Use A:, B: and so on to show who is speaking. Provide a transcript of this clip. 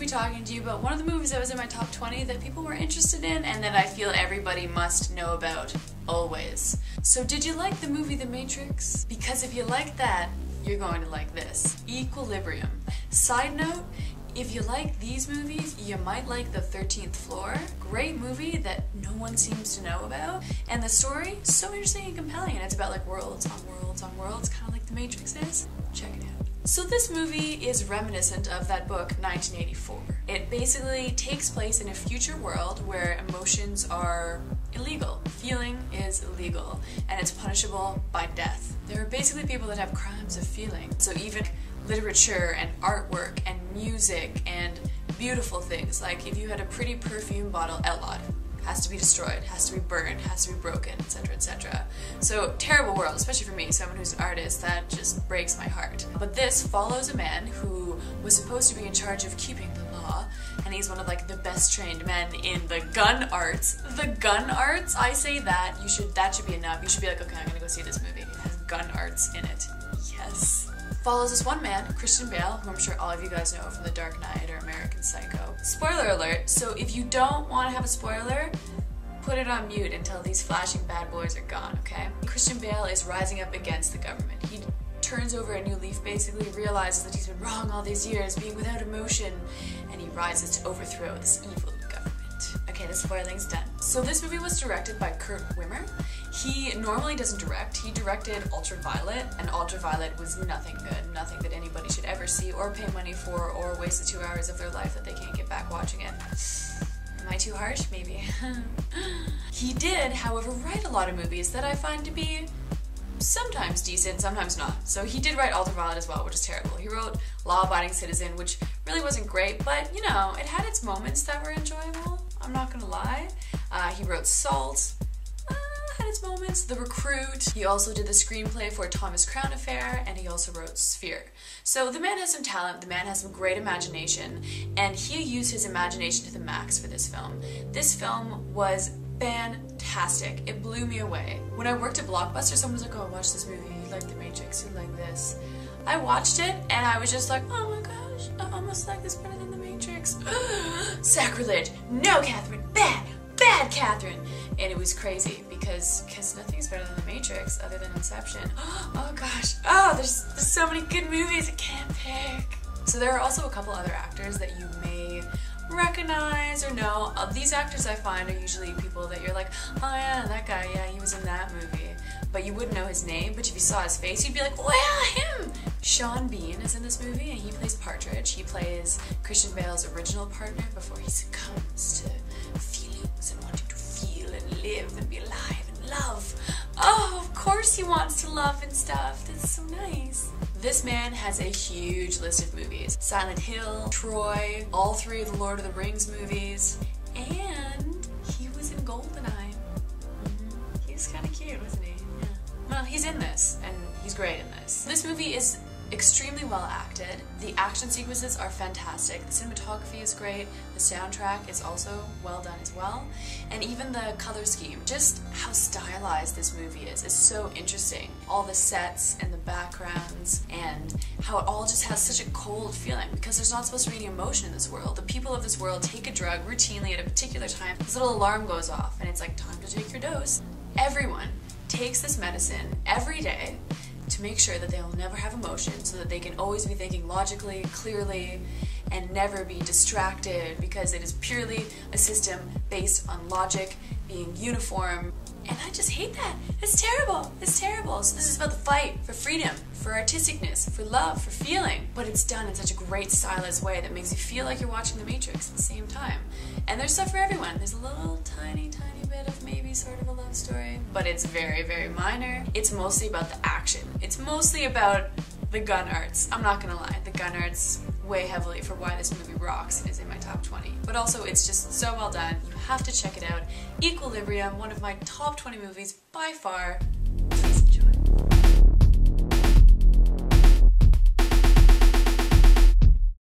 A: be talking to you about one of the movies that was in my top 20 that people were interested in and that I feel everybody must know about, always. So did you like the movie The Matrix? Because if you like that, you're going to like this. Equilibrium. Side note, if you like these movies, you might like The 13th Floor. Great movie that no one seems to know about. And the story, so interesting and compelling. And it's about like worlds on worlds on worlds, kind of like The Matrix is. Check it out. So this movie is reminiscent of that book, 1984. It basically takes place in a future world where emotions are illegal. Feeling is illegal, and it's punishable by death. There are basically people that have crimes of feeling. So even literature and artwork and music and beautiful things, like if you had a pretty perfume bottle, outlawed. Has to be destroyed, has to be burned, has to be broken, etc., etc. So, terrible world, especially for me, someone who's an artist, that just breaks my heart. But this follows a man who was supposed to be in charge of keeping the law, and he's one of like the best trained men in the gun arts. The gun arts, I say that, that should be enough. You should be like, okay, I'm gonna go see this movie. It has gun arts in it. Yes. Follows this one man, Christian Bale, who I'm sure all of you guys know from The Dark Knight or American Psycho. Spoiler alert, so if you don't want to have a spoiler, put it on mute until these flashing bad boys are gone, okay? Christian Bale is rising up against the government. He turns over a new leaf, basically realizes that he's been wrong all these years, being without emotion, and he rises to overthrow this evil government. Okay, the spoiling's done. So this movie was directed by Kurt Wimmer. He normally doesn't direct. He directed Ultraviolet, and Ultraviolet was nothing good, nothing that anybody should ever see or pay money for or waste the 2 hours of their life that they can't get back watching it. Am I too harsh? Maybe. He did, however, write a lot of movies that I find to be sometimes decent, sometimes not. So he did write Ultraviolet as well, which is terrible. He wrote Law Abiding Citizen, which really wasn't great, but you know, it had its moments that were enjoyable. I'm not gonna lie. He wrote Salt. Had its moments. The Recruit. He also did the screenplay for Thomas Crown Affair, and he also wrote Sphere. So the man has some talent, the man has some great imagination, and he used his imagination to the max for this film. This film was fantastic. It blew me away. When I worked at Blockbuster, someone was like, oh, watch this movie, you like The Matrix, you like this. I watched it, and I was just like, oh my gosh, I almost like this better than The Matrix. Sacrilege! No, Catherine! Bad! Bad, Catherine! And it was crazy because nothing's better than The Matrix other than Inception. Oh gosh, there's so many good movies I can't pick. So there are also a couple other actors that you may recognize or know. These actors I find are usually people that you're like, oh yeah, that guy, yeah, he was in that movie. But you wouldn't know his name, but if you saw his face, you'd be like, well, him! Sean Bean is in this movie, and he plays Partridge. He plays Christian Bale's original partner before he succumbs to feelings and wanting to feel and live and be alive and love. Oh, of course he wants to love and stuff. That's so nice. This man has a huge list of movies. Silent Hill, Troy, all three of the Lord of the Rings movies, and he was in GoldenEye. He was kind of cute, wasn't he? Yeah. Well, he's in this, and he's great in this. This movie is extremely well acted. The action sequences are fantastic. The cinematography is great. The soundtrack is also well done as well. And even the color scheme, just how stylized this movie is so interesting. All the sets and the backgrounds and how it all just has such a cold feeling because there's not supposed to be any emotion in this world. The people of this world take a drug routinely at a particular time. This little alarm goes off and it's like, time to take your dose. Everyone takes this medicine every day to make sure that they will never have emotion so that they can always be thinking logically, clearly, and never be distracted because it is purely a system based on logic, being uniform. And I just hate that. It's terrible. It's terrible. So this is about the fight for freedom, for artisticness, for love, for feeling. But it's done in such a great stylized way that makes you feel like you're watching The Matrix at the same time. And there's stuff for everyone. There's a little tiny bit of maybe sort of a love story, but it's very, very minor. It's mostly about the action. It's mostly about the gun arts. I'm not gonna lie, the gun arts weigh heavily for why this movie rocks and is in my top 20. But also, it's just so well done. You have to check it out. Equilibrium, one of my top 20 movies by far.